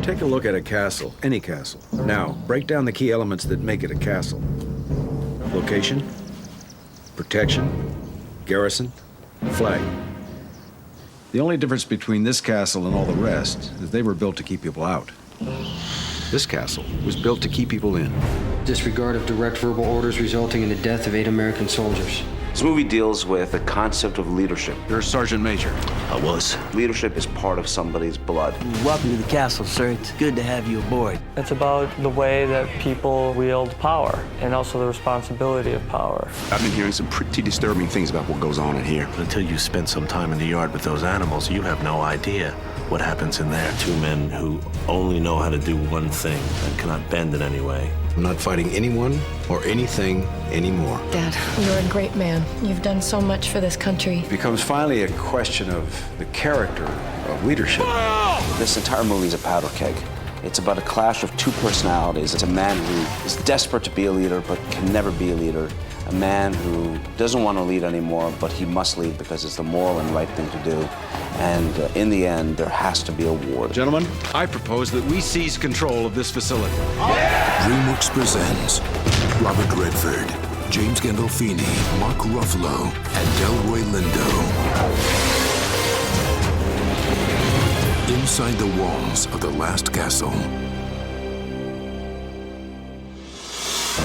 Take a look at a castle, any castle. Now, break down the key elements that make it a castle. Location, protection, garrison, flag. The only difference between this castle and all the rest is they were built to keep people out. This castle was built to keep people in. Disregard of direct verbal orders resulting in the death of 8 American soldiers. This movie deals with the concept of leadership. You're a sergeant major. I was. Leadership is part of somebody's blood. Welcome to the castle, sir. It's good to have you aboard. It's about the way that people wield power and also the responsibility of power. I've been hearing some pretty disturbing things about what goes on in here. Until you spend some time in the yard with those animals, you have no idea what happens in there. 2 men who only know how to do one thing and cannot bend in any way. I'm not fighting anyone or anything anymore. Dad, you're a great man. You've done so much for this country. It becomes finally a question of the character of leadership. This entire movie is a powder keg. It's about a clash of 2 personalities. It's a man who is desperate to be a leader but can never be a leader. A man who doesn't want to lead anymore, but he must lead because it's the moral and right thing to do. And in the end, there has to be a war. Gentlemen, I propose that we seize control of this facility. DreamWorks presents Robert Redford, James Gandolfini, Mark Ruffalo, and Delroy Lindo. Inside the walls of the last castle.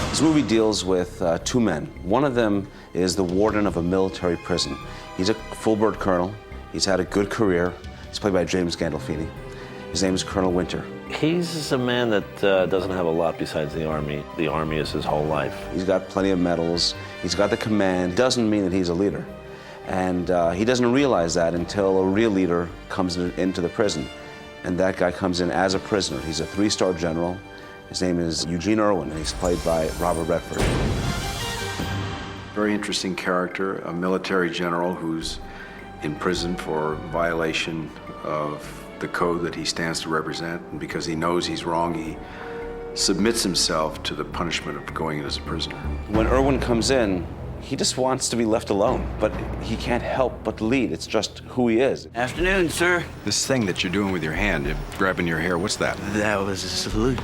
This movie deals with 2 men. One of them is the warden of a military prison. He's a full-bird colonel. He's had a good career. He's played by James Gandolfini. His name is Colonel Winter. He's a man that doesn't have a lot besides the Army. The Army is his whole life. He's got plenty of medals. He's got the command. Doesn't mean that he's a leader. And he doesn't realize that until a real leader comes into the prison. And that guy comes in as a prisoner. He's a 3-star general. His name is Eugene Irwin, and he's played by Robert Redford. Very interesting character, a military general who's in prison for violation of the code that he stands to represent. And because he knows he's wrong, he submits himself to the punishment of going in as a prisoner. When Irwin comes in, he just wants to be left alone, but he can't help but lead. It's just who he is. Afternoon, sir. This thing that you're doing with your hand, you're grabbing your hair, what's that? That was a salute.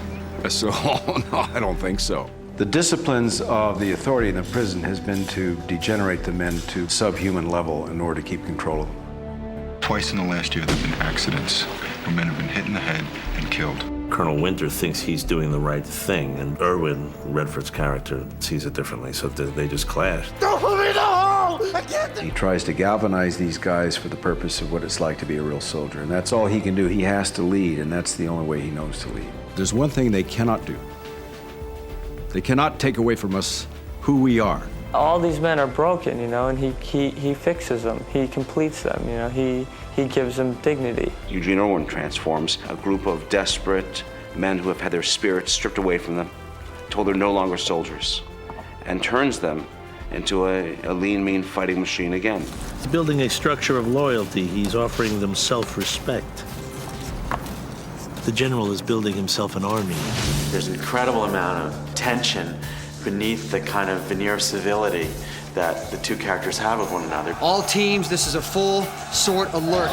So, no, I don't think so. The disciplines of the authority in the prison has been to degenerate the men to subhuman level in order to keep control of them. Twice in the last year there have been accidents where men have been hit in the head and killed. Colonel Winter thinks he's doing the right thing, and Irwin, Redford's character, sees it differently, so they just clash. Don't put me in the hole! I can't. He tries to galvanize these guys for the purpose of what it's like to be a real soldier, and that's all he can do. He has to lead, and that's the only way he knows to lead. There's one thing they cannot do. They cannot take away from us who we are. All these men are broken, you know, and he fixes them. He completes them, you know. He gives them dignity. Eugene Irwin transforms a group of desperate men who have had their spirits stripped away from them, told they're no longer soldiers, and turns them into a lean, mean fighting machine again. He's building a structure of loyalty. He's offering them self-respect. The general is building himself an army. There's an incredible amount of tension beneath the kind of veneer of civility that the 2 characters have with one another. All teams, this is a full sort alert.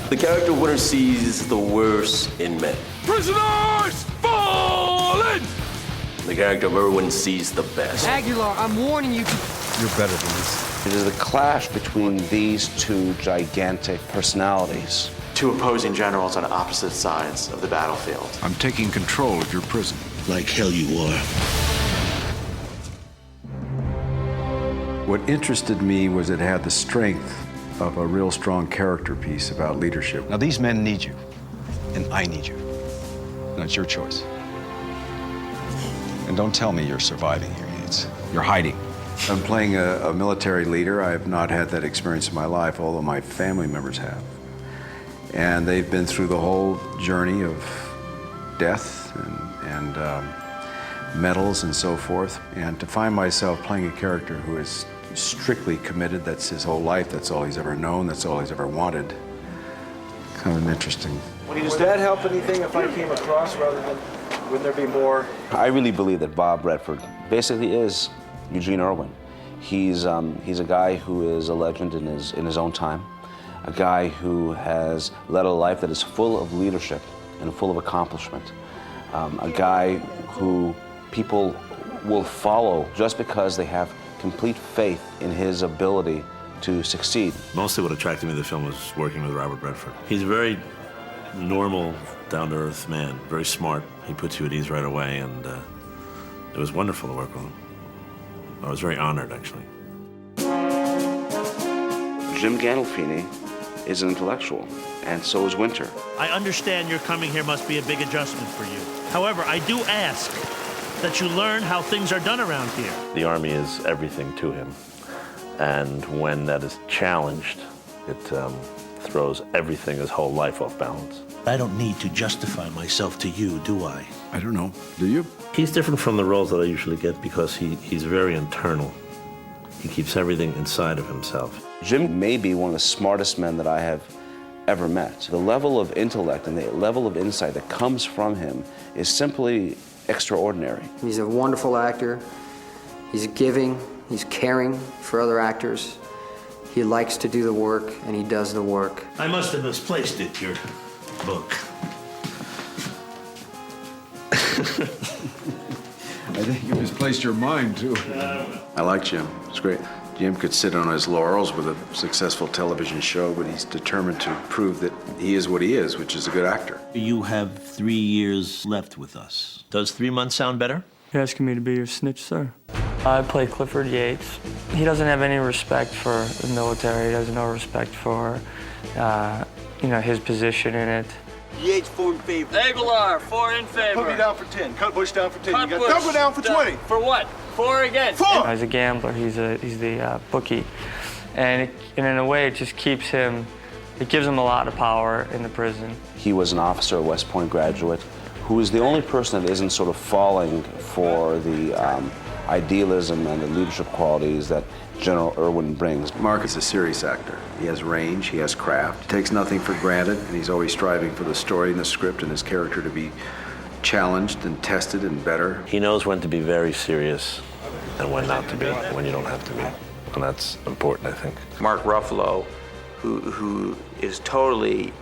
The character Winter sees the worst in men. Prisoners, fallen! The character of Irwin sees the best. Aguilar, I'm warning you. You're better than this. It is the clash between these 2 gigantic personalities. 2 opposing generals on opposite sides of the battlefield. I'm taking control of your prison. Like hell you are. What interested me was it had the strength of a real strong character piece about leadership. Now, these men need you, and I need you. Now, it's your choice. And don't tell me you're surviving here, Yates. You're hiding. I'm playing a military leader. I have not had that experience in my life, although my family members have. And they've been through the whole journey of death and medals and so forth. And to find myself playing a character who is strictly committed, that's his whole life, that's all he's ever known, that's all he's ever wanted, kind of interesting. Would that help anything if I came across rather than, wouldn't there be more? I really believe that Bob Redford basically is Eugene Irwin. He's a guy who is a legend in his own time. a guy who has led a life that is full of leadership and full of accomplishment, a guy who people will follow just because they have complete faith in his ability to succeed. Mostly what attracted me to the film was working with Robert Redford. He's a very normal, down-to-earth man, very smart. He puts you at ease right away, and it was wonderful to work with him. I was very honored, actually. Jim Gandolfini is an intellectual, and so is Winter. I understand your coming here must be a big adjustment for you. However, I do ask that you learn how things are done around here. The Army is everything to him, and when that is challenged, it throws everything, his whole life, off balance. I don't need to justify myself to you, do I? I don't know. Do you? He's different from the roles that I usually get because he's very internal. He keeps everything inside of himself. Jim may be one of the smartest men that I have ever met. The level of intellect and the level of insight that comes from him is simply extraordinary. He's a wonderful actor. He's giving. He's caring for other actors. He likes to do the work, and he does the work. I must have misplaced it, your book. I think you misplaced your mind, too. I like Jim. It's great. Jim could sit on his laurels with a successful television show, but he's determined to prove that he is what he is, which is a good actor. You have 3 years left with us. Does 3 months sound better? You're asking me to be your snitch, sir? I play Clifford Yates. He doesn't have any respect for the military. He has no respect for, his position in it. Yates 4 in favor. Aguilar, 4 in favor. Put me down for 10. Cut Bush down for 10. Cut You got Double down for 20. For what? 4 again. 4! He's a gambler. He's the bookie. And in a way, it just keeps him, it gives him a lot of power in the prison. He was an officer, a West Point graduate, who is the only person that isn't sort of falling for the idealism and the leadership qualities that General Irwin brings. Mark is a serious actor. He has range, he has craft, takes nothing for granted, and he's always striving for the story and the script and his character to be challenged and tested and better. He knows when to be very serious and when not to be, when you don't have to be. And that's important, I think. Mark Ruffalo, who is totally,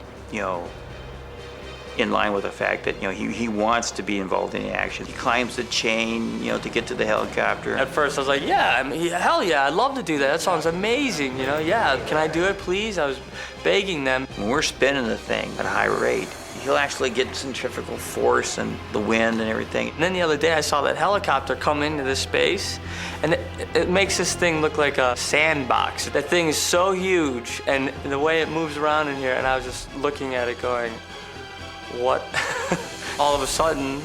in line with the fact that, he wants to be involved in the action. He climbs the chain, to get to the helicopter. At first, I was like, hell yeah, I'd love to do that. That sounds amazing, yeah, can I do it, please? I was begging them. When we're spinning the thing at a high rate, he'll actually get centrifugal force and the wind and everything. And then the other day, I saw that helicopter come into this space, and it makes this thing look like a sandbox. That thing is so huge, and the way it moves around in here, and I was just looking at it going, what? All of a sudden,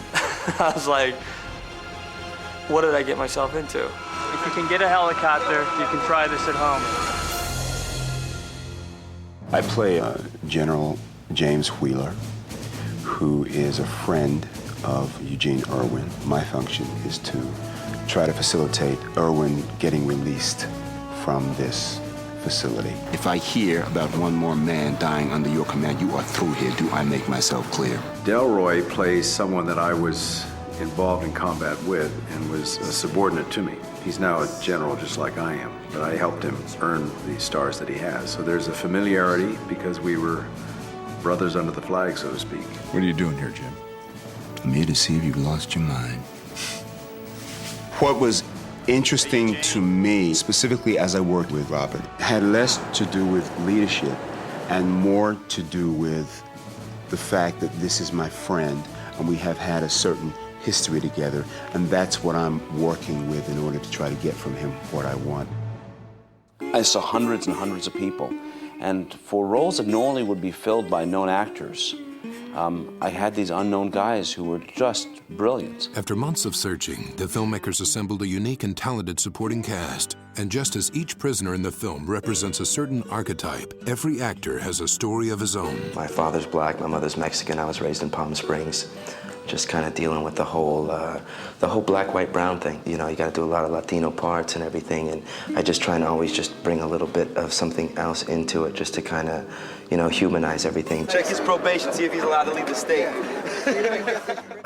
I was like, what did I get myself into? If you can get a helicopter, you can try this at home. I play General James Wheeler, who is a friend of Eugene Irwin. My function is to try to facilitate Irwin getting released from this facility. If I hear about one more man dying under your command, you are through here. Do I make myself clear? Delroy plays someone that I was involved in combat with and was a subordinate to me. He's now a general just like I am, but I helped him earn the stars that he has. So there's a familiarity because we were brothers under the flag, so to speak. What are you doing here, Jim? I'm here to see if you've lost your mind. What was interesting to me, specifically as I worked with Robert, had less to do with leadership and more to do with the fact that this is my friend and we have had a certain history together, and that's what I'm working with in order to try to get from him what I want. I saw hundreds and hundreds of people, and for roles that normally would be filled by known actors, I had these unknown guys who were just brilliant. After months of searching, the filmmakers assembled a unique and talented supporting cast. And just as each prisoner in the film represents a certain archetype, every actor has a story of his own. My father's black, my mother's Mexican. I was raised in Palm Springs. Just kind of dealing with the whole black, white, brown thing. You got to do a lot of Latino parts and everything, and I just try to always just bring a little bit of something else into it, just to kind of, humanize everything. Check his probation, see if he's allowed to leave the state.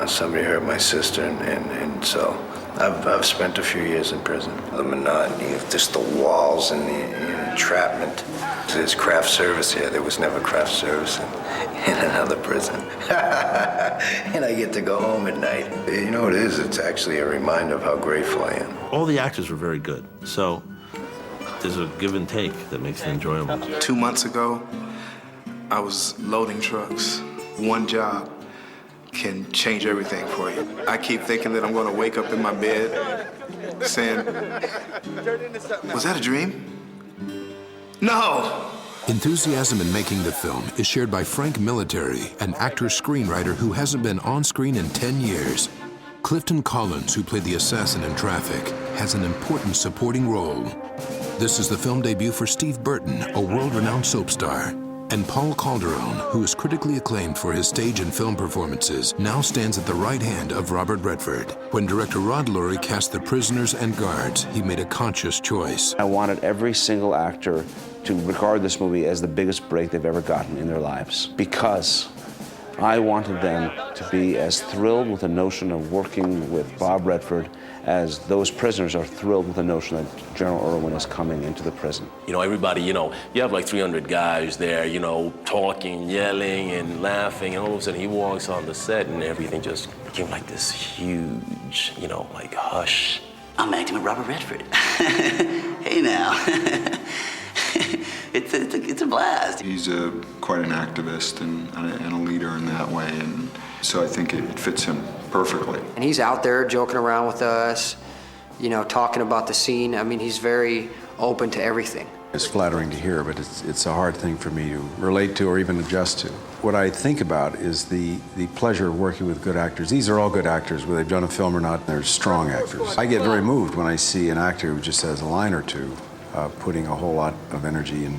Somebody hurt my sister, and so I've spent a few years in prison. The monotony of just the walls and entrapment. There's craft service here. There was never craft service in another prison. And I get to go home at night. You know what it is? It's actually a reminder of how grateful I am. All the actors were very good, so there's a give and take that makes it enjoyable. 2 months ago, I was loading trucks. One job can change everything for you. I keep thinking that I'm gonna wake up in my bed saying, was that a dream? No! Enthusiasm in making the film is shared by Frank Military, an actor-screenwriter who hasn't been on screen in 10 years. Clifton Collins, who played the assassin in Traffic, has an important supporting role. This is the film debut for Steve Burton, a world-renowned soap star. And Paul Calderon, who is critically acclaimed for his stage and film performances, now stands at the right hand of Robert Redford. When director Rod Lurie cast the prisoners and guards, he made a conscious choice. I wanted every single actor to regard this movie as the biggest break they've ever gotten in their lives, because I wanted them to be as thrilled with the notion of working with Bob Redford as those prisoners are thrilled with the notion that General Irwin is coming into the prison. You know, everybody, you have like 300 guys there, talking, yelling, and laughing, and all of a sudden he walks on the set and everything just became like this huge, like hush. I'm acting with Robert Redford. Hey now. It's a blast. He's quite an activist and a leader in that way, and so I think it fits him perfectly. And he's out there joking around with us, talking about the scene. I mean, he's very open to everything. It's flattering to hear, but it's a hard thing for me to relate to or even adjust to. What I think about is the pleasure of working with good actors. These are all good actors, whether they've done a film or not, they're strong actors. I get very moved when I see an actor who just has a line or two, putting a whole lot of energy and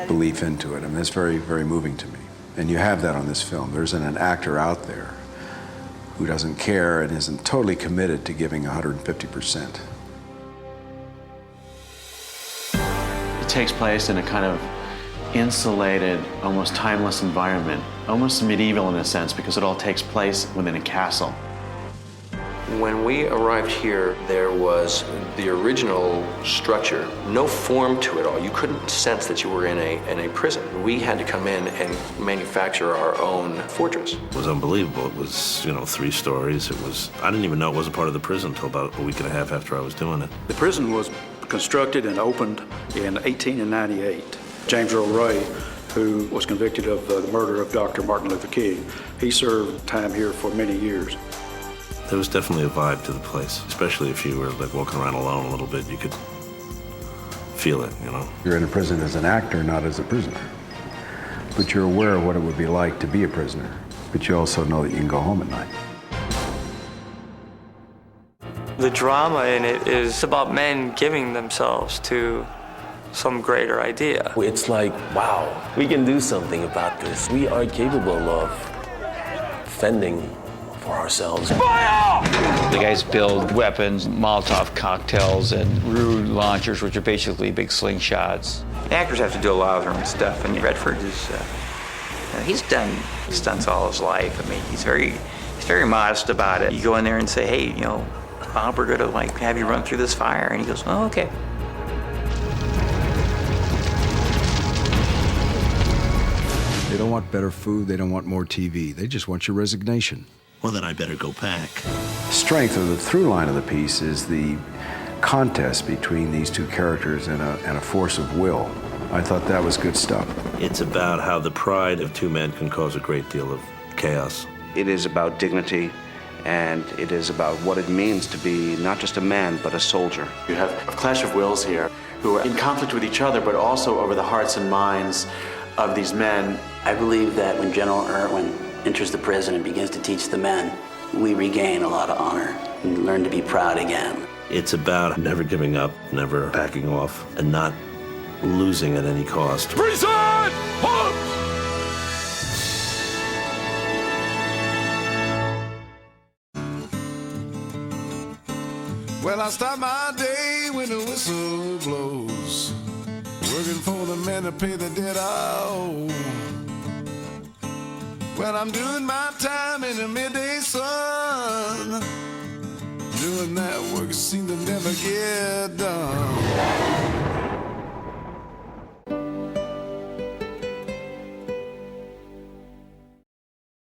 belief into it. I mean, it's very, very moving to me. And you have that on this film. There isn't an actor out there who doesn't care and isn't totally committed to giving 150%. It takes place in a kind of insulated, almost timeless environment, almost medieval in a sense, because it all takes place within a castle. When we arrived here, there was the original structure, no form to it all. You couldn't sense that you were in a prison. We had to come in and manufacture our own fortress. It was unbelievable. It was, 3 stories. I didn't even know it was a part of the prison until about a week and a half after I was doing it. The prison was constructed and opened in 1898. James Earl Ray, who was convicted of the murder of Dr. Martin Luther King, he served time here for many years. There was definitely a vibe to the place, especially if you were like walking around alone a little bit. You could feel it, You're in a prison as an actor, not as a prisoner. But you're aware of what it would be like to be a prisoner. But you also know that you can go home at night. The drama in it is about men giving themselves to some greater idea. It's like, wow, we can do something about this. We are capable of fending for ourselves. The guys build weapons, Molotov cocktails, and rude launchers, which are basically big slingshots. The actors have to do a lot of their own stuff, and Redford is, he's done stunts all his life. I mean, he's very modest about it. You go in there and say, hey, Bob, we're gonna have you run through this fire, and he goes, oh, okay. They don't want better food, they don't want more TV, they just want your resignation. Well, then I better go back. The strength of the through line of the piece is the contest between these two characters and a force of will. I thought that was good stuff. It's about how the pride of 2 men can cause a great deal of chaos. It is about dignity, and it is about what it means to be not just a man, but a soldier. You have a clash of wills here who are in conflict with each other, but also over the hearts and minds of these men. I believe that when General Irwin enters the prison and begins to teach the men, we regain a lot of honor and learn to be proud again. It's about never giving up, never backing off, and not losing at any cost. Prison! Well, I start my day when the whistle blows, working for the men to pay the debt I owe. Well, I'm doing my time in the midday sun, doing that work seems to never get done.